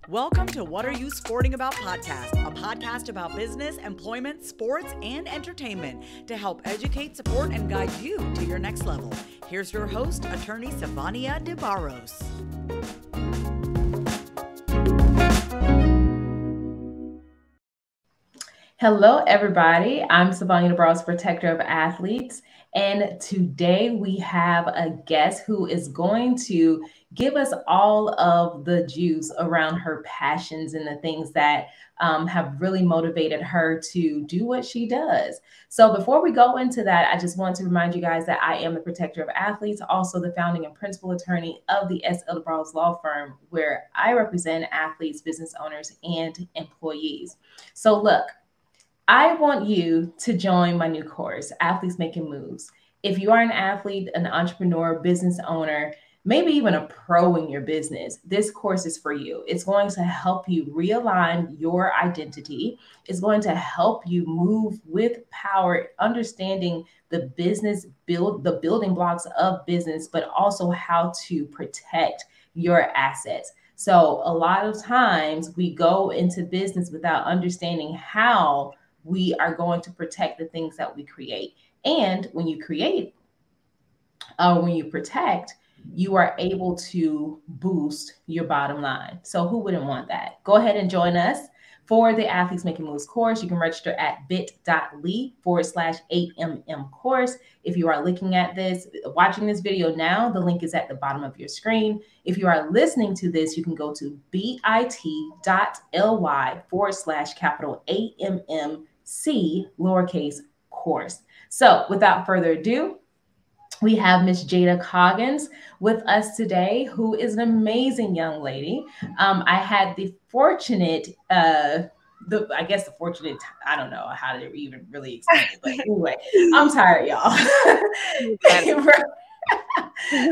Welcome to What Are You Sporting About podcast, a podcast about business, employment, sports, and entertainment to help educate, support, and guide you to your next level. Here's your host, attorney Savania DeBarros. Hello, everybody. I'm Savania DeBarros, protector of athletes. And today we have a guest who is going to give us all of the juice around her passions and the things that have really motivated her to do what she does. So before we go into that, I just want to remind you guys that I am the protector of athletes, also the founding and principal attorney of the S.L. DeBarros Law Firm, where I represent athletes, business owners, and employees. So look, I want you to join my new course, Athletes Making Moves. If you are an athlete, an entrepreneur, business owner, maybe even a pro in your business, this course is for you. It's going to help you realign your identity. It's going to help you move with power, understanding the building blocks of business, but also how to protect your assets. So a lot of times we go into business without understanding how we are going to protect the things that we create. And when you create, when you protect, you are able to boost your bottom line. So who wouldn't want that? Go ahead and join us for the Athletes Making Moves course. You can register at bit.ly/8mm course. If you are looking at this, watching this video now, the link is at the bottom of your screen. If you are listening to this, you can go to bit.ly/AMMC lowercase course. So without further ado, we have Miss Jada Coggins with us today, who is an amazing young lady. I had the fortunate, I don't know how to even really explain it, but anyway, I'm tired, y'all.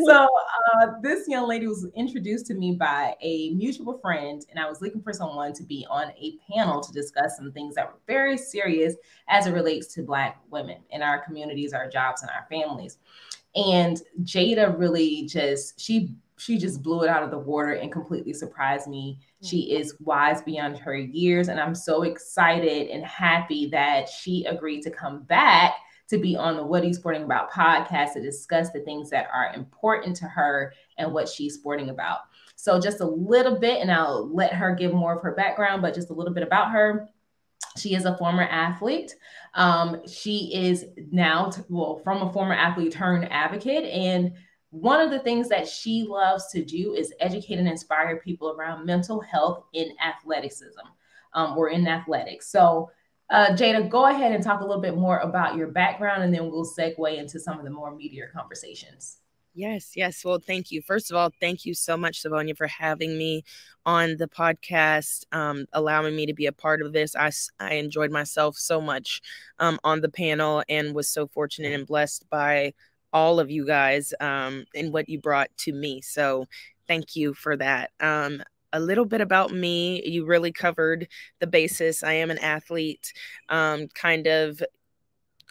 So this young lady was introduced to me by a mutual friend, and I was looking for someone to be on a panel to discuss some things that were very serious as it relates to Black women in our communities, our jobs, and our families. And Jada really she just blew it out of the water and completely surprised me. She is wise beyond her years, and I'm so excited and happy that she agreed to come back to be on the What Are You Sporting About podcast to discuss the things that are important to her and what she's sporting about. So just a little bit, and I'll let her give more of her background, but just a little bit about her. She is a former athlete. She is now, from a former athlete turned advocate. And one of the things that she loves to do is educate and inspire people around mental health in athleticism, or in athletics. So Jada, go ahead and talk a little bit more about your background, and then we'll segue into some of the more meatier conversations. Yes. Well, thank you. First of all, thank you so much, Savania, for having me on the podcast, allowing me to be a part of this. I enjoyed myself so much on the panel and was so fortunate and blessed by all of you guys and what you brought to me. So thank you for that. A little bit about me. You really covered the basis. I am an athlete, kind of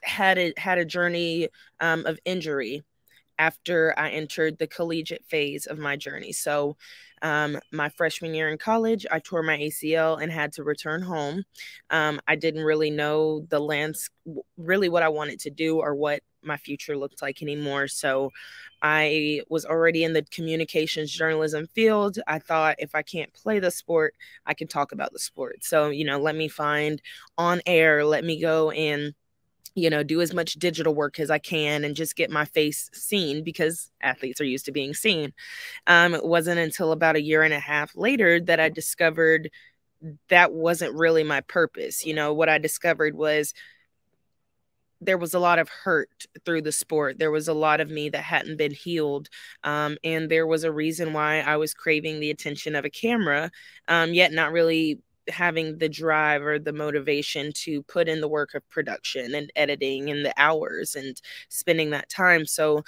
had a journey of injury after I entered the collegiate phase of my journey. So my freshman year in college, I tore my ACL and had to return home. I didn't really know really what I wanted to do or what my future looked like anymore. So I was already in the communications journalism field. I thought if I can't play the sport, I can talk about the sport. So, let me find on air, let me go and do as much digital work as I can and just get my face seen, because athletes are used to being seen. It wasn't until about a year and a half later that I discovered that wasn't really my purpose. What I discovered was there was a lot of hurt through the sport. There was a lot of me that hadn't been healed. And there was a reason why I was craving the attention of a camera, yet not really having the drive or the motivation to put in the work of production and editing and the hours and spending that time. So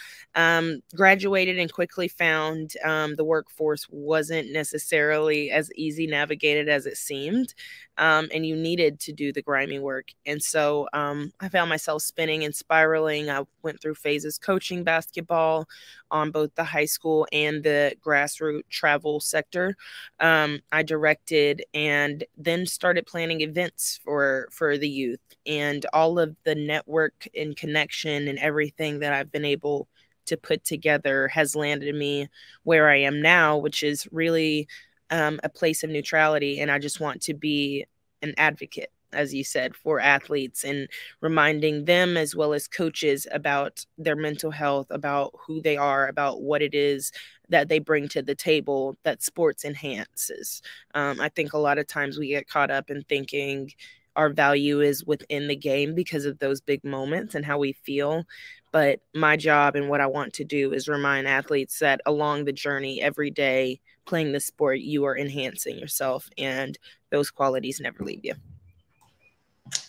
graduated and quickly found the workforce wasn't necessarily as easy navigated as it seemed. And you needed to do the grimy work. And so I found myself spinning and spiraling. I went through phases coaching basketball on both the high school and the grassroots travel sector. I directed and then started planning events for the youth, and all of the network and connection and everything that I've been able to put together has landed me where I am now, which is really a place of neutrality. And I just want to be an advocate, as you said, for athletes and reminding them as well as coaches about their mental health, about who they are, about what it is that they bring to the table that sports enhances. I think a lot of times we get caught up in thinking our value is within the game because of those big moments and how we feel. But my job and what I want to do is remind athletes that along the journey every day playing the sport, you are enhancing yourself, and those qualities never leave you.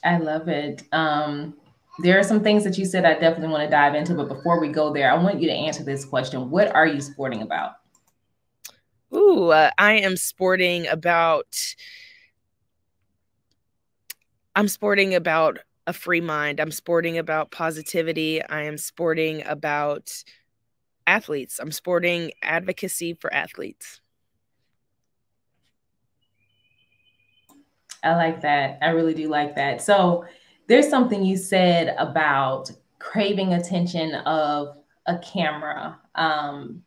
I love it. There are some things that you said I definitely want to dive into, but before we go there, I want you to answer this question. What are you sporting about? Ooh, I am sporting about a free mind. I'm sporting about positivity. I am sporting about athletes. I'm sporting advocacy for athletes. I like that. I really do like that. So there's something you said about craving attention of a camera. And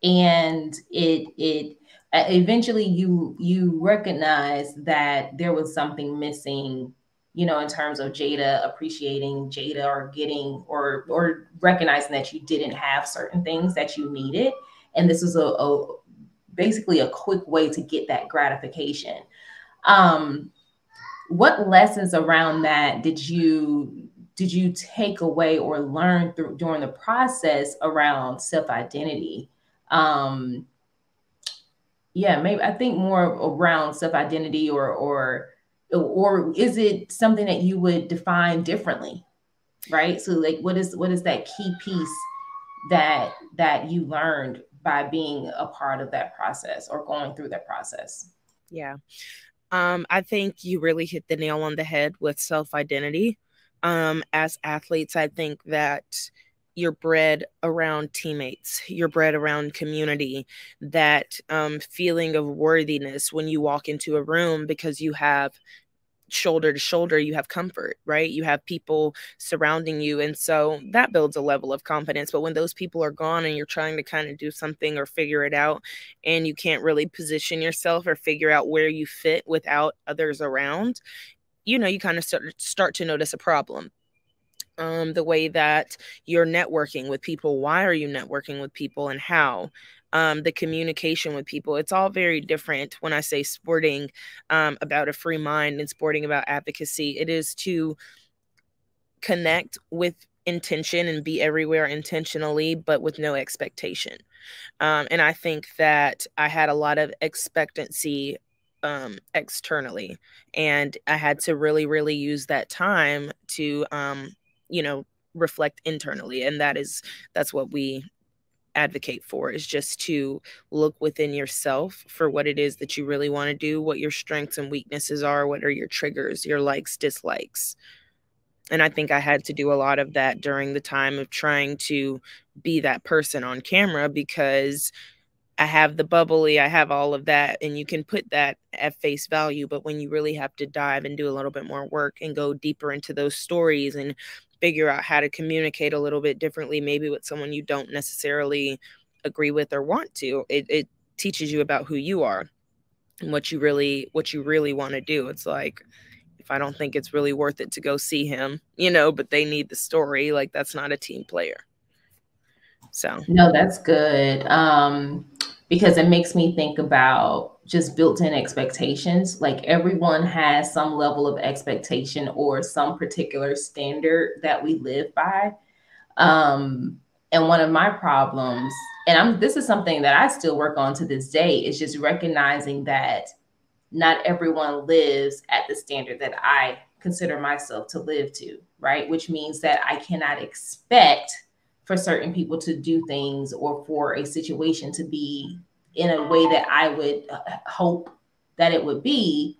it eventually you recognize that there was something missing, you know, in terms of Jada appreciating Jada or getting or recognizing that you didn't have certain things that you needed. And this was basically a quick way to get that gratification. What lessons around that did you take away or learn during the process around self-identity? Yeah, maybe I think more around self-identity or is it something that you would define differently? Right. So like, what is that key piece that you learned by being a part of that process or going through that process? Yeah. I think you really hit the nail on the head with self-identity. As athletes, I think that you're bred around teammates, you're bred around community, that feeling of worthiness when you walk into a room because you have shoulder to shoulder, you have comfort, right? You have people surrounding you. And so that builds a level of confidence. But when those people are gone and you're trying to kind of do something or figure it out and you can't really position yourself or figure out where you fit without others around, you know, you kind of start to notice a problem. The way that you're networking with people, why are you networking with people and how? The communication with people, it's all very different. When I say sporting about a free mind and sporting about advocacy, it is to connect with intention and be everywhere intentionally, but with no expectation. And I think that I had a lot of expectancy externally, and I had to really, really use that time to, you know, reflect internally. And that's what we advocate for, is just to look within yourself for what it is that you really want to do, what your strengths and weaknesses are, what are your triggers, your likes, dislikes. And I think I had to do a lot of that during the time of trying to be that person on camera, because I have the bubbly, I have all of that, and you can put that at face value. But when you really have to dive and do a little bit more work and go deeper into those stories and figure out how to communicate a little bit differently, maybe with someone you don't necessarily agree with or want to, it teaches you about who you are and what you really want to do. It's like, if I don't think it's really worth it to go see him, you know, but they need the story, like that's not a team player. So no, that's good. Because it makes me think about just built-in expectations. Like everyone has some level of expectation or some particular standard that we live by. And one of my problems, and this is something that I still work on to this day, is just recognizing that not everyone lives at the standard that I consider myself to live to, right? Which means that I cannot expect for certain people to do things or for a situation to be in a way that I would hope that it would be.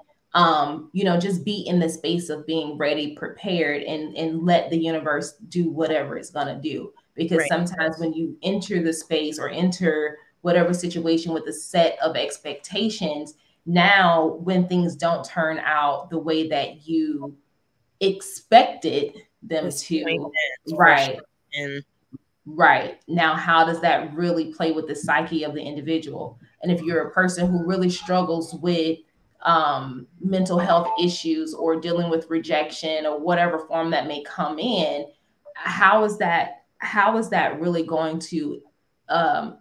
Just be in the space of being ready, prepared, and let the universe do whatever it's going to do. Because sometimes when you enter the space or enter whatever situation with a set of expectations, now when things don't turn out the way that you expected them to, right. Right. Now, how does that really play with the psyche of the individual? And if you're a person who really struggles with mental health issues or dealing with rejection or whatever form that may come in, how is that really going to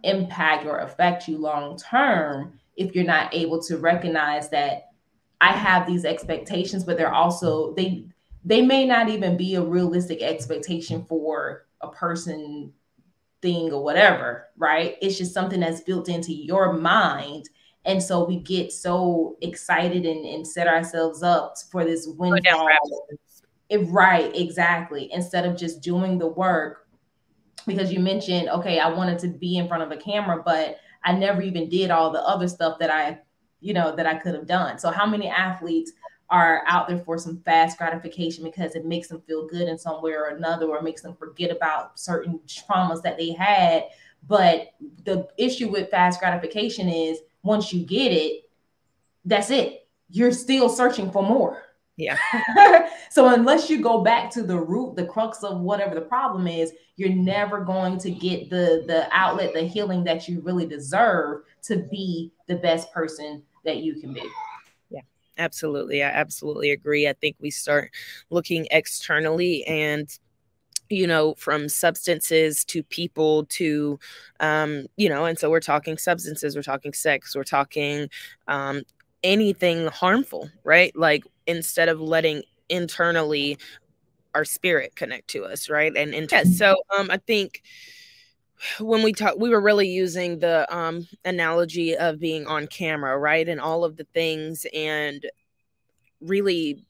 impact or affect you long term if you're not able to recognize that I have these expectations, but they're also they may not even be a realistic expectation for a person, thing, or whatever, right? It's just something that's built into your mind. And so we get so excited and set ourselves up for this windfall. Right, exactly. Instead of just doing the work, because you mentioned, okay, I wanted to be in front of a camera, but I never even did all the other stuff that I could have done. So how many athletes are out there for some fast gratification because it makes them feel good in some way or another, or makes them forget about certain traumas that they had? But the issue with fast gratification is once you get it, that's it. You're still searching for more. Yeah. So unless you go back to the root, the crux of whatever the problem is, you're never going to get the outlet, the healing that you really deserve to be the best person that you can be. Yeah, absolutely. I absolutely agree. I think we start looking externally and, from substances to people to, and so we're talking substances, we're talking sex, we're talking anything harmful, right? Like instead of letting internally our spirit connect to us, right? And so I think when we were really using the analogy of being on camera, right? And all of the things and really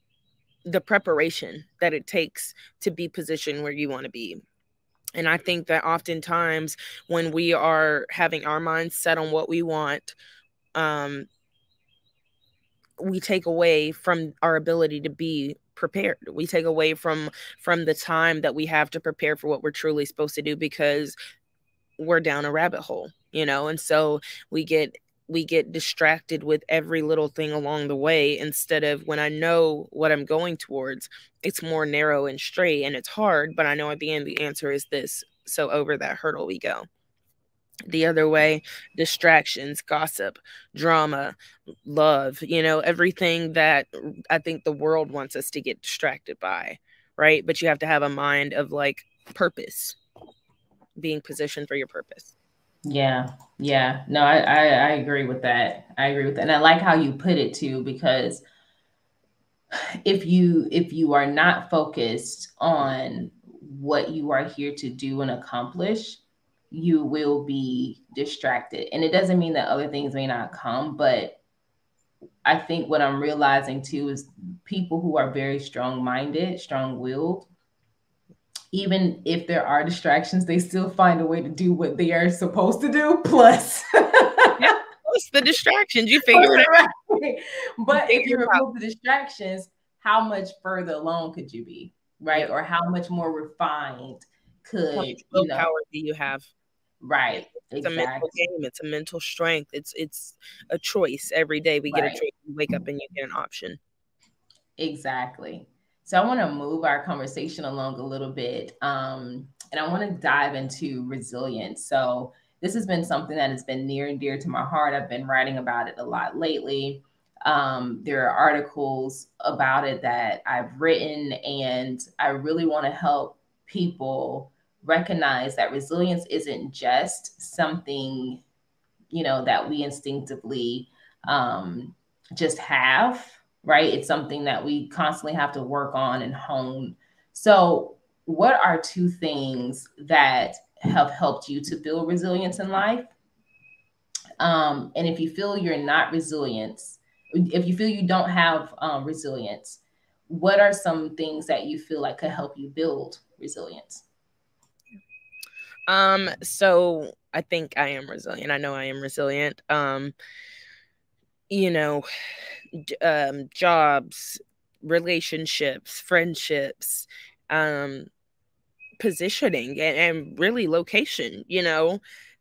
the preparation that it takes to be positioned where you want to be. And I think that oftentimes when we are having our minds set on what we want, we take away from our ability to be prepared. We take away from the time that we have to prepare for what we're truly supposed to do because we're down a rabbit hole, and so we get distracted with every little thing along the way, instead of when I know what I'm going towards, it's more narrow and straight, and it's hard, but I know at the end the answer is this. So over that hurdle we go. The other way, distractions, gossip, drama, love, everything that I think the world wants us to get distracted by, right? But you have to have a mind of like purpose, being positioned for your purpose. Yeah. No, I agree with that. And I like how you put it too, because if you are not focused on what you are here to do and accomplish, you will be distracted. And it doesn't mean that other things may not come, but I think what I'm realizing too is people who are very strong-minded, strong-willed, even if there are distractions, they still find a way to do what they are supposed to do. Plus, plus the distractions, you figure it out. Right. But if you remove the distractions, how much further along could you be, right? Yep. Or how much more refined could willpower do you have? Right. It's exactly. A mental game. It's a mental strength. It's a choice every day. We get a choice. You wake up and you get an option. Exactly. So I want to move our conversation along a little bit. And I want to dive into resilience. So this has been something that has been near and dear to my heart. I've been writing about it a lot lately. There are articles about it that I've written, and I really want to help people recognize that resilience isn't just something, that we instinctively just have, right? It's something that we constantly have to work on and hone. So what are two things that have helped you to build resilience in life? And if you feel you're not resilient, if you feel you don't have resilience, what are some things that you feel like could help you build resilience? So I think I am resilient. I know I am resilient. You know, jobs, relationships, friendships, positioning, and really location,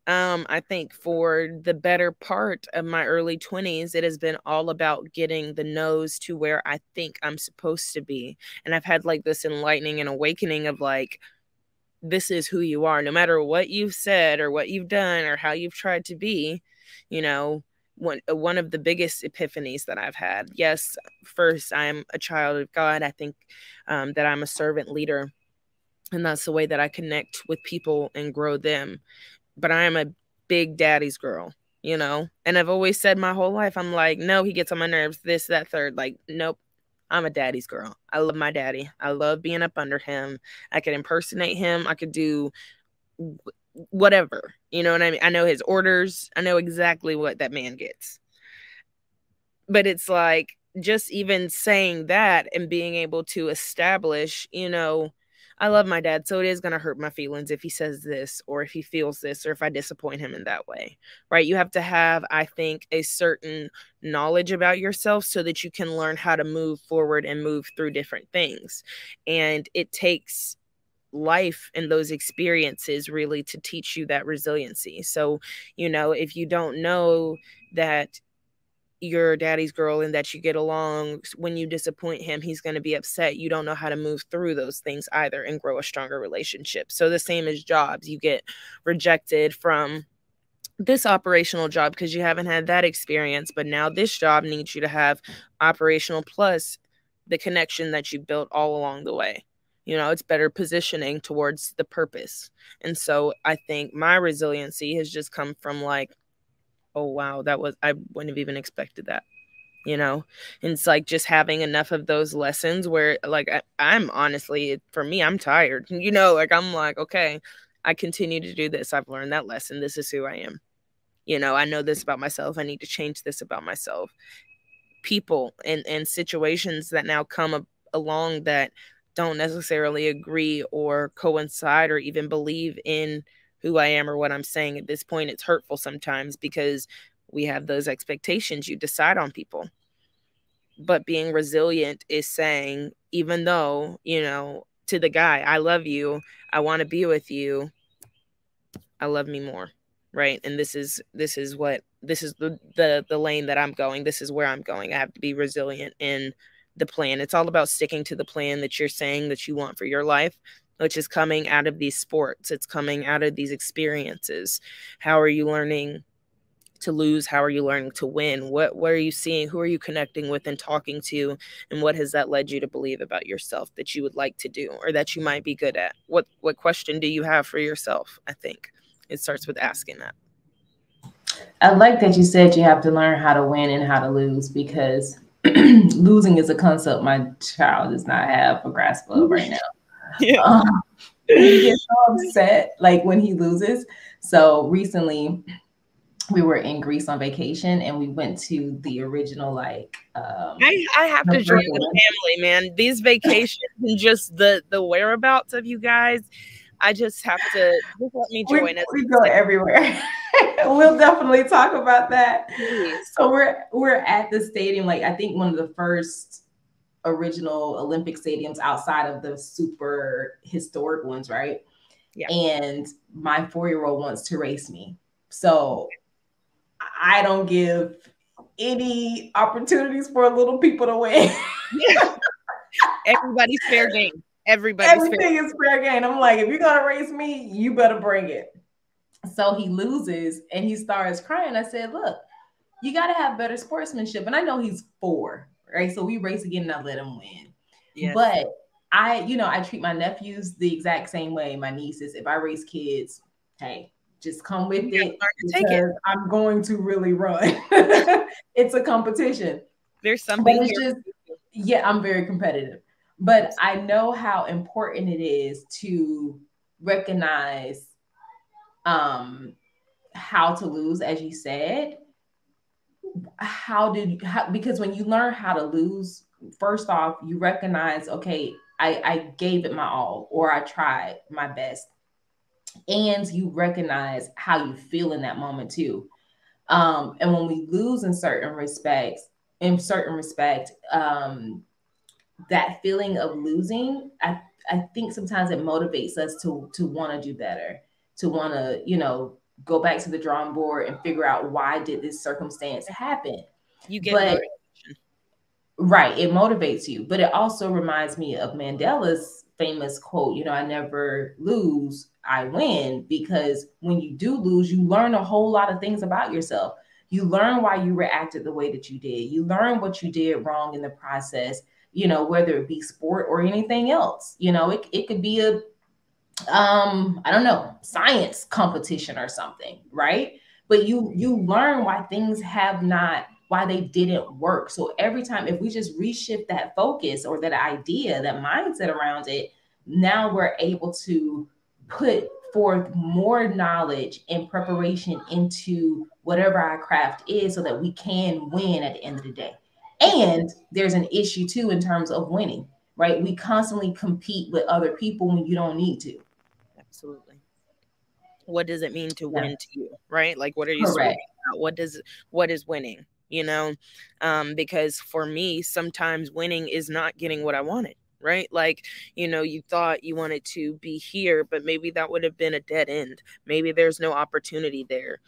I think for the better part of my early 20s, it has been all about getting the nose to where I think I'm supposed to be. And I've had like this enlightening and awakening of like, this is who you are, no matter what you've said or what you've done or how you've tried to be. One of the biggest epiphanies that I've had. Yes, first, I'm a child of God. I think that I'm a servant leader, and that's the way that I connect with people and grow them. But I am a big daddy's girl, and I've always said my whole life, I'm like, no, he gets on my nerves, this, that, third. Like, nope, I'm a daddy's girl. I love my daddy. I love being up under him. I could impersonate him. I could do whatever, you know what I mean? I know his orders. I know exactly what that man gets. But it's like, just even saying that and being able to establish, I love my dad, so it is going to hurt my feelings if he says this or if he feels this or if I disappoint him in that way, right? You have to have, I think, a certain knowledge about yourself so that you can learn how to move forward and move through different things. And it takes life and those experiences really to teach you that resiliency. So, if you don't know that your daddy's girl and that you get along, when you disappoint him, he's going to be upset. You don't know how to move through those things either and grow a stronger relationship. So the same as jobs, you get rejected from this operational job because you haven't had that experience, but now this job needs you to have operational plus the connection that you built all along the way. It's better positioning towards the purpose. And so I think my resiliency has just come from like, oh, wow, I wouldn't have even expected that, and it's like just having enough of those lessons where like, I'm honestly, for me, I'm tired, like, I'm like, okay, I continue to do this. I've learned that lesson. This is who I am. I know this about myself. I need to change this about myself. People and situations that now come along that don't necessarily agree or coincide or even believe in who I am or what I'm saying at this point, it's hurtful sometimes because we have those expectations. You decide on people. But being resilient is saying, even though, to the guy, I love you, I want to be with you, I love me more, right? And this is the lane that I'm going. This is where I'm going. I have to be resilient in the plan. It's all about sticking to the plan that you're saying that you want for your life, which is coming out of these sports. It's coming out of these experiences. How are you learning to lose? How are you learning to win? What are you seeing? Who are you connecting with and talking to? And what has that led you to believe about yourself that you would like to do or that you might be good at? What question do you have for yourself? I think it starts with asking that. I like that you said you have to learn how to win and how to lose, because losing is a concept my child does not have a grasp of right now. Yeah. He gets so upset like when he loses. So recently we were in Greece on vacation and we went to the original like I have to join the family, man. These vacations and just the whereabouts of you guys, I just have to just let me join it. We go everywhere. We'll definitely talk about that. So we're at the stadium, like I think one of the first original Olympic stadiums outside of the super historic ones, right? Yeah. And my 4-year-old wants to race me. So I don't give any opportunities for little people to win. Yeah. Everybody's fair game. Everything is fair game. I'm like, if you're going to race me, you better bring it. So he loses and he starts crying. I said, look, you got to have better sportsmanship. And I know he's 4, right? So we race again and I let him win. Yes. But I treat my nephews the exact same way. My nieces, if I race kids, hey, just come with it. Take it. I'm going to really run. It's a competition. There's something here. I'm very competitive. But I know how important it is to recognize how to lose, as you said, because when you learn how to lose, first off, you recognize, okay, I gave it my all, or I tried my best. And you recognize how you feel in that moment too. And when we lose in certain respects, that feeling of losing, I think sometimes it motivates us to want to do better, to want to, go back to the drawing board and figure out, why did this circumstance happen? You get motivation. Right, it motivates you, but it also reminds me of Mandela's famous quote, I never lose, I win. Because when you do lose, you learn a whole lot of things about yourself. You learn why you reacted the way that you did. You learn what you did wrong in the process, whether it be sport or anything else. It could be a I don't know, science competition or something, right? But you learn why things why they didn't work. So every time, if we just reshift that focus or that idea, that mindset around it, now we're able to put forth more knowledge and preparation into whatever our craft is, so that we can win at the end of the day. And there's an issue too in terms of winning, right? We constantly compete with other people when you don't need to. Absolutely. What does it mean to win to you, right? Like, what are you speaking about? What is winning? Because for me, sometimes winning is not getting what I wanted, right? Like, you thought you wanted to be here, but maybe that would have been a dead end. Maybe there's no opportunity there,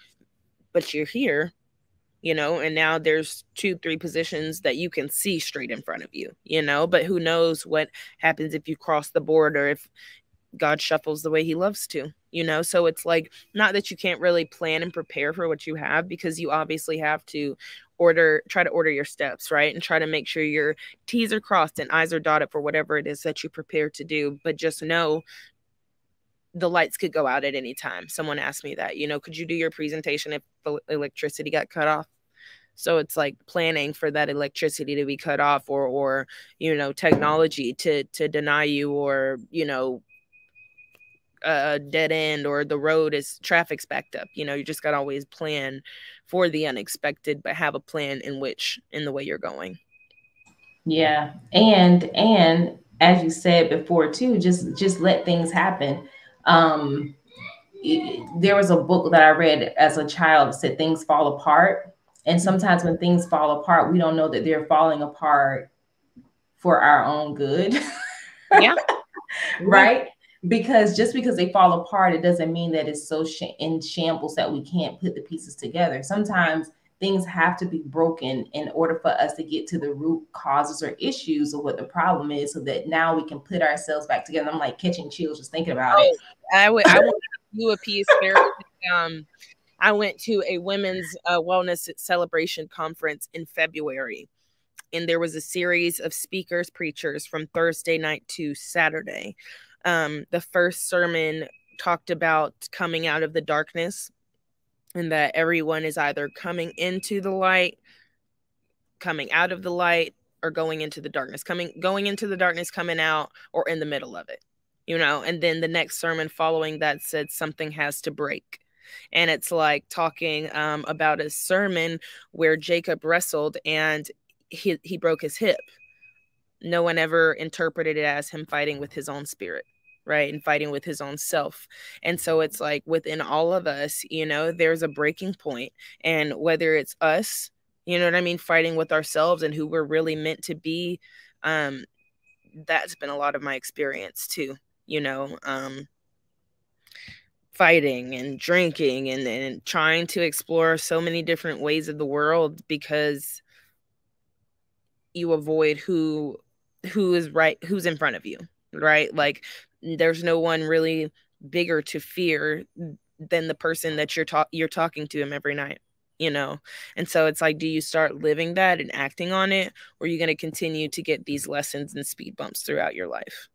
but you're here, and now there's 2-3 positions that you can see straight in front of you, but who knows what happens if you cross the board, or if God shuffles the way he loves to, so it's like, not that you can't really plan and prepare for what you have, because you obviously have to try to order your steps, right? And try to make sure your T's are crossed and I's are dotted for whatever it is that you prepare to do. But just know the lights could go out at any time. Someone asked me that, could you do your presentation if the electricity got cut off? So it's like planning for that electricity to be cut off, or technology to deny you, or, a dead end, or the road is traffic's backed up. You just got to always plan for the unexpected, but have a plan in the way you're going. Yeah. And as you said before too, just let things happen. There was a book that I read as a child that said things fall apart. And sometimes when things fall apart, we don't know that they're falling apart for our own good. Yeah. Right? Because just because they fall apart, it doesn't mean that it's so in shambles that we can't put the pieces together. Sometimes things have to be broken in order for us to get to the root causes or issues of what the problem is, so that now we can put ourselves back together. I'm like catching chills just thinking about it. I want to do a piece there. I went to a women's wellness celebration conference in February, and there was a series of speakers, preachers from Thursday night to Saturday. The first sermon talked about coming out of the darkness, and that everyone is either coming into the light, coming out of the light, or going into the darkness, going into the darkness, coming out, or in the middle of it, and then the next sermon following that said something has to break. And it's like talking about a sermon where Jacob wrestled and he broke his hip. No one ever interpreted it as him fighting with his own spirit, right? And fighting with his own self. And so it's like within all of us, there's a breaking point. And whether it's us, fighting with ourselves and who we're really meant to be, that's been a lot of my experience too, fighting and drinking and trying to explore so many different ways of the world, because you avoid who is right, who's in front of you, right? Like there's no one really bigger to fear than the person that you're talking to him every night, And so it's like, do you start living that and acting on it, or are you going to continue to get these lessons and speed bumps throughout your life?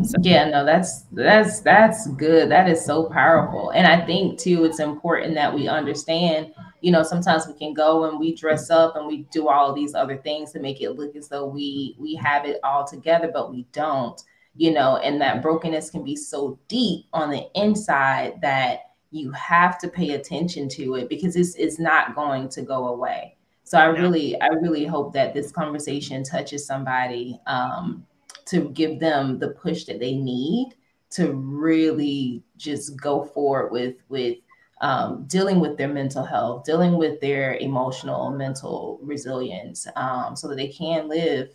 So. Yeah, no, that's good. That is so powerful. And I think too, it's important that we understand, sometimes we can go and we dress up and we do all of these other things to make it look as though we have it all together, but we don't, and that brokenness can be so deep on the inside that you have to pay attention to it, because it's not going to go away. So I really hope that this conversation touches somebody, to give them the push that they need to really just go forward with dealing with their mental health, dealing with their emotional, mental resilience, so that they can live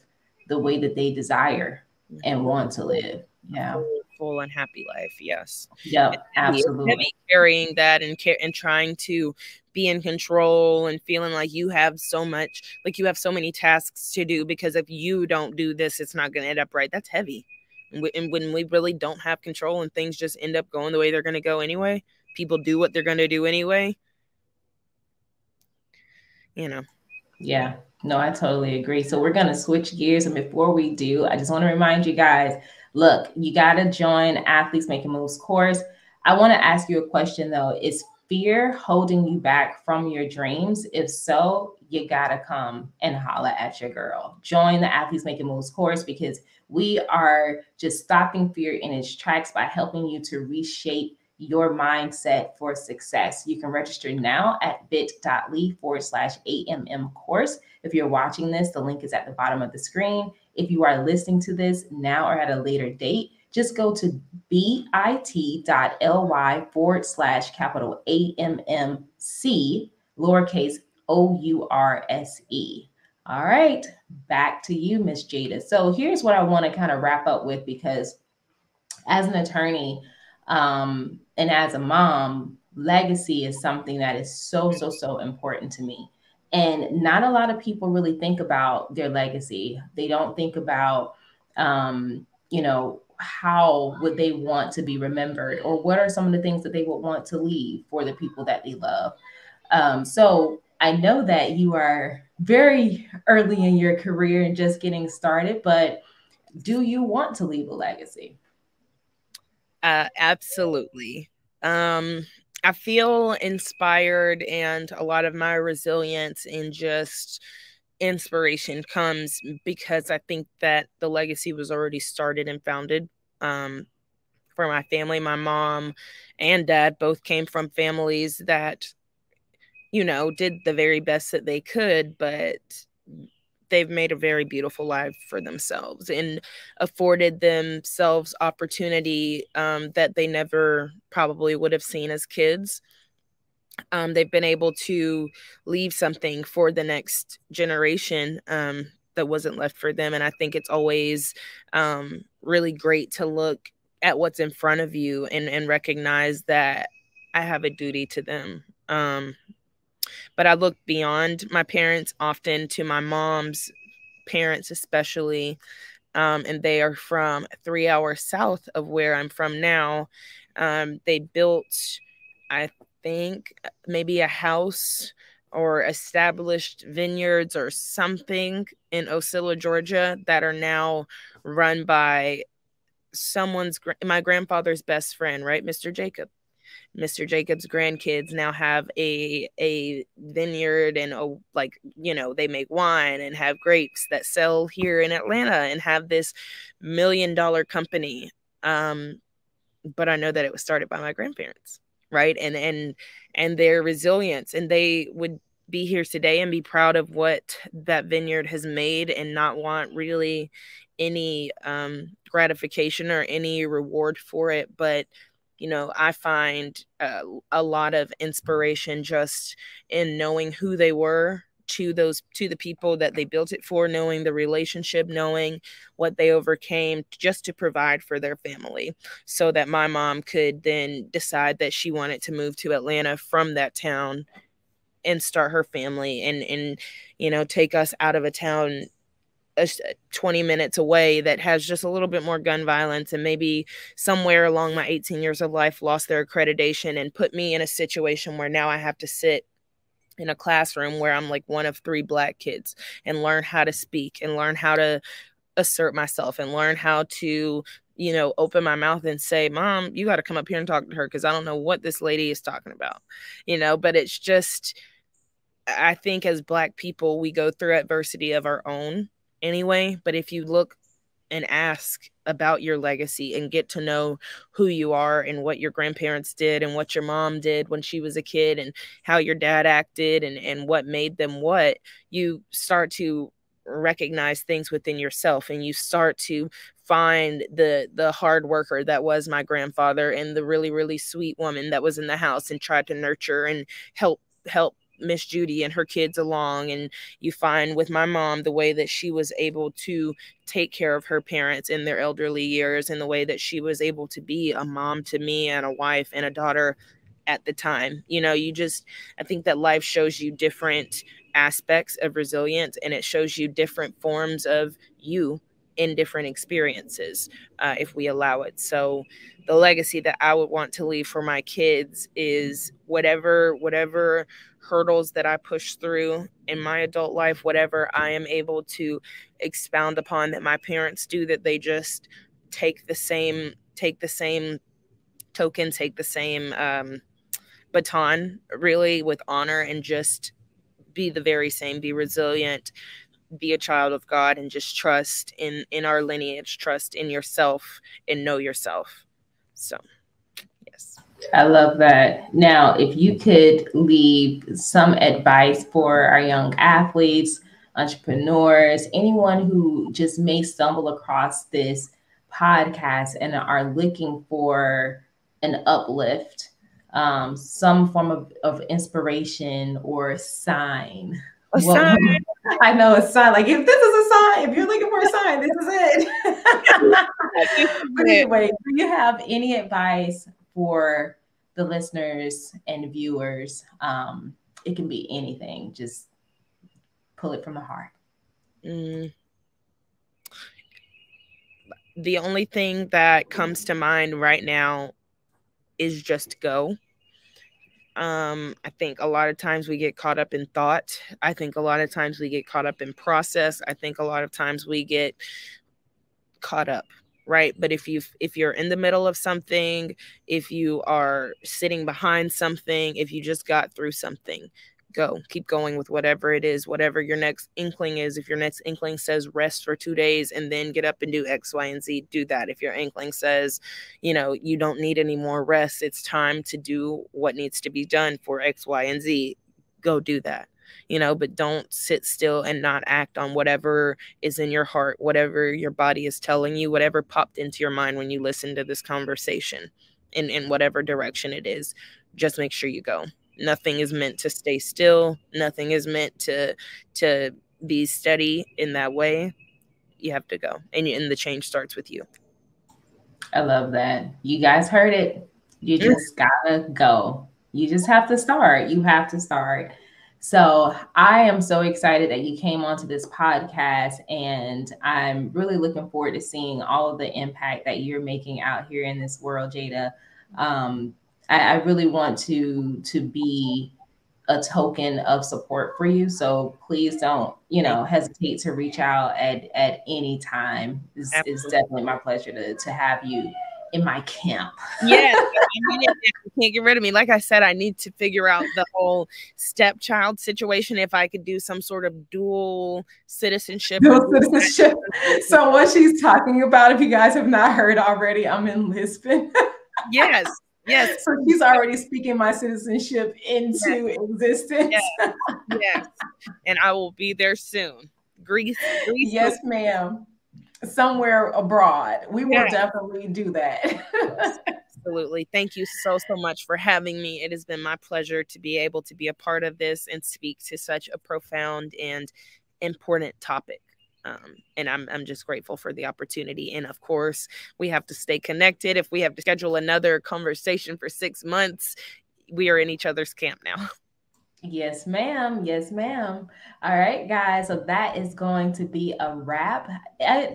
the way that they desire and want to live. Yeah. Full and happy life. Yes. Yep. Absolutely. It's heavy carrying that and trying to be in control and feeling like you have so much, like you have so many tasks to do, because if you don't do this, it's not going to end up right. That's heavy. And when we really don't have control and things just end up going the way they're going to go anyway, people do what they're going to do anyway. You know. Yeah. No, I totally agree. So we're going to switch gears. And before we do, I just want to remind you guys, look, you got to join Athletes Making Moves course. I want to ask you a question, though. Is fear holding you back from your dreams? If so, you got to come and holla at your girl. Join the Athletes Making Moves course, because we are just stopping fear in its tracks by helping you to reshape your mindset for success. You can register now at bit.ly/AMM course. If you're watching this, the link is at the bottom of the screen. If you are listening to this now or at a later date, just go to bit.ly/AMMC, lowercase OURSE. All right, back to you, Miss Jada. So here's what I want to kind of wrap up with, because as an attorney, and as a mom, legacy is something that is so important to me. And not a lot of people really think about their legacy. They don't think about, how would they want to be remembered, or what are some of the things that they would want to leave for the people that they love. So I know that you are very early in your career and just getting started, but do you want to leave a legacy? Absolutely. I feel inspired, and a lot of my resilience and just inspiration comes because I think that the legacy was already started and founded. For my family, my mom and dad both came from families that, did the very best that they could, but they've made a very beautiful life for themselves and afforded themselves opportunity that they never probably would have seen as kids. They've been able to leave something for the next generation that wasn't left for them. And I think it's always really great to look at what's in front of you and recognize that I have a duty to them. But I look beyond my parents often to my mom's parents, especially, and they are from 3 hours south of where I'm from now. They built, I think, maybe a house or established vineyards or something in Ocilla, Georgia, that are now run by my grandfather's best friend, right? Mr. Jacob. Mr. Jacob's grandkids now have a vineyard, and they make wine and have grapes that sell here in Atlanta and have this $1 million company. But I know that it was started by my grandparents, right? And their resilience, and they would be here today and be proud of what that vineyard has made and not want really any gratification or any reward for it. But I find a lot of inspiration just in knowing who they were to the people that they built it for, knowing the relationship, knowing what they overcame just to provide for their family, so that my mom could then decide that she wanted to move to Atlanta from that town and start her family and take us out of a town 20 minutes away that has just a little bit more gun violence, and maybe somewhere along my 18 years of life lost their accreditation and put me in a situation where now I have to sit in a classroom where I'm like one of 3 Black kids and learn how to speak and learn how to assert myself and learn how to, open my mouth and say, Mom, you got to come up here and talk to her, because I don't know what this lady is talking about, but it's just, I think as Black people, we go through adversity of our own anyway. But if you look and ask about your legacy and get to know who you are and what your grandparents did and what your mom did when she was a kid and how your dad acted and what made them what, you start to recognize things within yourself, and you start to find the hard worker that was my grandfather and the really, really sweet woman that was in the house and tried to nurture and help Miss Judy and her kids along. And you find with my mom the way that she was able to take care of her parents in their elderly years, and the way that she was able to be a mom to me and a wife and a daughter at the time. You know, I think that life shows you different aspects of resilience, and it shows you different forms of you in different experiences, if we allow it. So the legacy that I would want to leave for my kids is whatever hurdles that I push through in my adult life, whatever I am able to expound upon that my parents do, that they just take the same token, take the same baton, really, with honor, and just be the very same, be resilient, be a child of God, and just trust in our lineage, trust in yourself, and know yourself. So, yes. I love that. Now, if you could leave some advice for our young athletes, entrepreneurs, anyone who just may stumble across this podcast and are looking for an uplift, some form of inspiration or sign. I know a sign. Like, if this is a sign, if you're looking for a sign, this is it. But anyway, do you have any advice for the listeners and viewers? It can be anything. Just pull it from the heart. The only thing that comes to mind right now is just go. I think a lot of times we get caught up in thought. I think a lot of times we get caught up in process. I think a lot of times we get caught up, right? But if you're in the middle of something, if you are sitting behind something, if you just got through something, keep going with whatever it is, whatever your next inkling is. If your next inkling says rest for 2 days and then get up and do X, Y, and Z, do that. If your inkling says, you don't need any more rest, it's time to do what needs to be done for X, Y, and Z, go do that. But don't sit still and not act on whatever is in your heart, whatever your body is telling you, whatever popped into your mind when you listened to this conversation, in whatever direction it is. Just make sure you go. Nothing is meant to stay still. Nothing is meant to be steady in that way. You have to go. And the change starts with you. I love that. You guys heard it. You just gotta go. You just have to start. You have to start. So I am so excited that you came onto this podcast, and I'm really looking forward to seeing all of the impact that you're making out here in this world, Jada. I really want to be a token of support for you. So please don't, hesitate to reach out at any time. It's definitely my pleasure to have you in my camp. Yeah, you can't get rid of me. Like I said, I need to figure out the whole stepchild situation. If I could do some sort of dual citizenship. So what she's talking about, if you guys have not heard already, I'm in Lisbon. Yes. So she's already speaking my citizenship into existence. Yes. And I will be there soon. Greece. Yes, ma'am. Somewhere abroad. We will definitely do that. Absolutely. Thank you so much for having me. It has been my pleasure to be able to be a part of this and speak to such a profound and important topic. And I'm just grateful for the opportunity. And of course, we have to stay connected. If we have to schedule another conversation for 6 months, we are in each other's camp now. Yes, ma'am. Yes, ma'am. All right, guys. So that is going to be a wrap.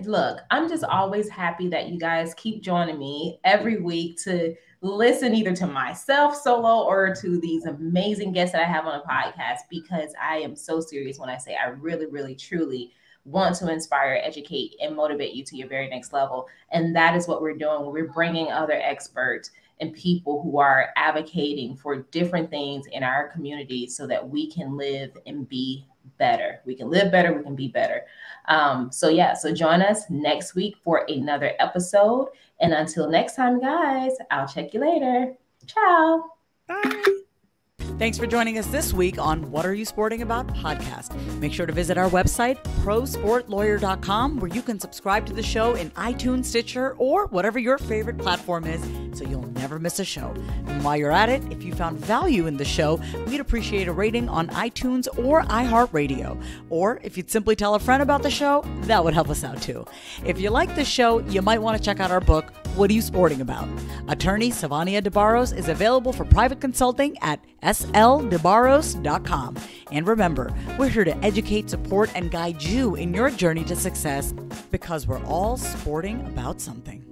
Look, I'm just always happy that you guys keep joining me every week to listen either to myself solo or to these amazing guests that I have on a podcast, because I am so serious when I say I really, really, truly want to inspire, educate, and motivate you to your very next level. And that is what we're doing. We're bringing other experts and people who are advocating for different things in our community so that we can live and be better. We can live better. We can be better. So join us next week for another episode. And until next time, guys, I'll check you later. Ciao. Bye. Thanks for joining us this week on What Are You Sporting About podcast. Make sure to visit our website, prosportlawyer.com, where you can subscribe to the show in iTunes, Stitcher, or whatever your favorite platform is, so you'll never miss a show. And while you're at it, if you found value in the show, we'd appreciate a rating on iTunes or iHeartRadio. Or if you'd simply tell a friend about the show, that would help us out too. If you like the show, you might want to check out our book, What Are You Sporting About? Attorney Savania DeBarros is available for private consulting at sldebarros.com. And remember, we're here to educate, support, and guide you in your journey to success, because we're all sporting about something.